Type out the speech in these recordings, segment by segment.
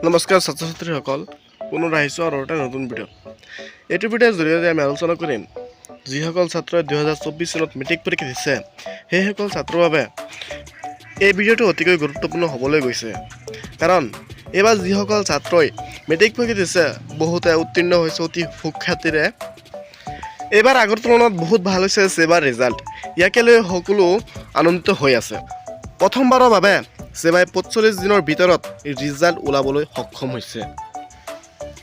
নমস্কাৰ ছাত্ৰ ছাত্ৰীসকল, পুনৰ আহিছোঁ আৰু এটা নতুন ভিডিঅ'। এইটো ভিডিঅ'ৰ জৰিয়তে আমি আলোচনা কৰিম যিসকল ছাত্ৰই 2024 চনত মেট্ৰিক পৰীক্ষা দিছে সেইসকল ছাত্ৰৰ বাবে এই ভিডিঅ'টো অতিকৈ গুৰুত্বপূৰ্ণ হ'বলৈ গৈছে। কাৰণ এইবাৰ যিসকল ছাত্ৰই মেট্ৰিক পৰীক্ষা দিছে বহুতে উত্তীৰ্ণ হৈছে অতি সুখ্যাতিৰে। এইবাৰ আগৰ তুলনাত বহুত ভাল হৈছে এইবাৰ ৰিজাল্ট, ইয়াকে লৈ সকলো আনন্দিত হৈ আছে। প্ৰথমবাৰৰ বাবে সেবাই 45 দিনৰ ভিতৰত ৰিজাল্ট ওলাবলৈ সক্ষম হৈছে।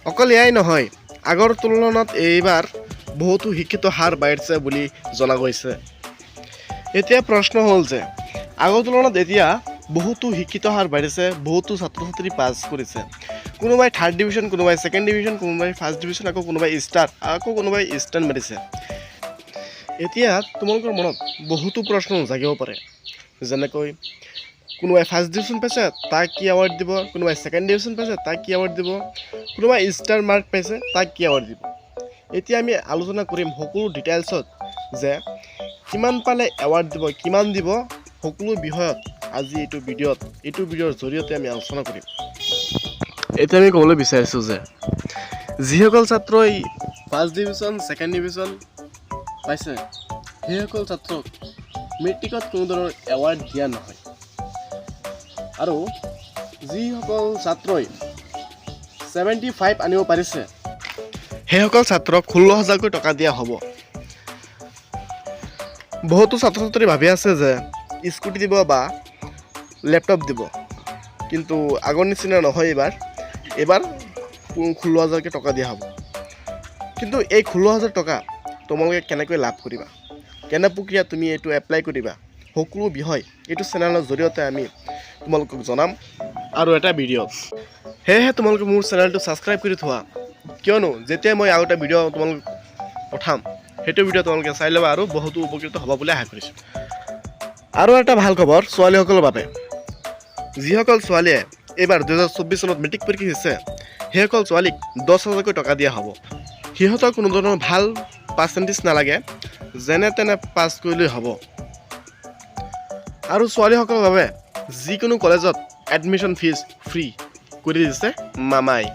অকল এয়াই নহয়, আগৰ তুলনাত এইবাৰ বহুতো শিক্ষিত হাৰ বাঢ়িছে বুলি জনা গৈছে। এতিয়া প্ৰশ্ন হ'ল যে আগৰ তুলনাত এতিয়া বহুতো শিক্ষিত হাৰ বাঢ়িছে, বহুতো ছাত্ৰ ছাত্ৰী পাছ কৰিছে। কোনোবাই 3rd ডিভিজন, কোনোবাই 2nd ডিভিজন, কোনোবাই 1st ডিভিজন, আকৌ কোনোবাই ষ্টাৰ, আকৌ কোনোবাই ষ্টেণ্ড মাৰিছে। এতিয়া তোমালোকৰ মনত বহুতো প্ৰশ্ন জাগিব পাৰে, যেনেকৈ কোনোবাই 1st ডিভিজন পাইছে তাক কি এৱাৰ্ড দিব, কোনোবাই 2nd ডিভিজন পাইছে তাক কি এৱাৰ্ড দিব, কোনোবাই ষ্টাৰ মাৰ্ক পাইছে তাক কি এৱাৰ্ড দিব। এতিয়া আমি আলোচনা কৰিম সকলো ডিটেইলছত যে কিমান পালে এৱাৰ্ড দিব, কিমান দিব, সকলো বিষয়ত আজি এইটো ভিডিঅ'ৰ জৰিয়তে আমি আলোচনা কৰিম। এতিয়া আমি ক'বলৈ বিচাৰিছোঁ যে যিসকল ছাত্ৰই 1st ডিভিজন, 2nd ডিভিজন পাইছে সেইসকল ছাত্ৰক মেট্ৰিকত কোনো ধৰণৰ এৱাৰ্ড দিয়া নহয়। আৰু যিসকল ছাত্ৰই 75 আনিব পাৰিছে সেইসকল ছাত্ৰক 16,000কৈ টকা দিয়া হ'ব। বহুতো ছাত্ৰ ছাত্ৰী ভাবি আছে যে স্কুটি দিব বা লেপটপ দিব, কিন্তু আগৰ নিচিনা নহয়। এইবাৰ 16,000কৈ টকা দিয়া হ'ব। কিন্তু এই 16,000 টকা তোমালোকে কেনেকৈ লাভ কৰিবা, কেনে প্ৰক্ৰিয়া তুমি এইটো এপ্লাই কৰিবা, সকলো বিষয় এইটো চেনেলৰ জৰিয়তে আমি তোমালোকক জনাম আৰু এটা ভিডিঅ'। সেয়েহে তোমালোকে মোৰ চেনেলটো ছাবস্ক্ৰাইব কৰি থোৱা, কিয়নো যেতিয়া মই আৰু এটা ভিডিঅ' তোমালোকক পঠাম সেইটো ভিডিঅ' তোমালোকে চাই ল'বা আৰু বহুতো উপকৃত হ'ব বুলি আশা কৰিছোঁ। আৰু এটা ভাল খবৰ ছোৱালীসকলৰ বাবে, যিসকল ছোৱালীয়ে এইবাৰ 2024 চনত মেট্ৰিক পৰীক্ষা দিছে সেইসকল ছোৱালীক 10,000কৈ টকা দিয়া হ'ব। সিহঁতক কোনো ধৰণৰ ভাল পাৰ্চেণ্টেজ নালাগে, যেনে তেনে পাছ কৰিলেই হ'ব। আৰু ছোৱালীসকলৰ বাবে যিকোনো কলেজত এডমিশ্যন ফিজ ফ্ৰী কৰি দিছে মামাই।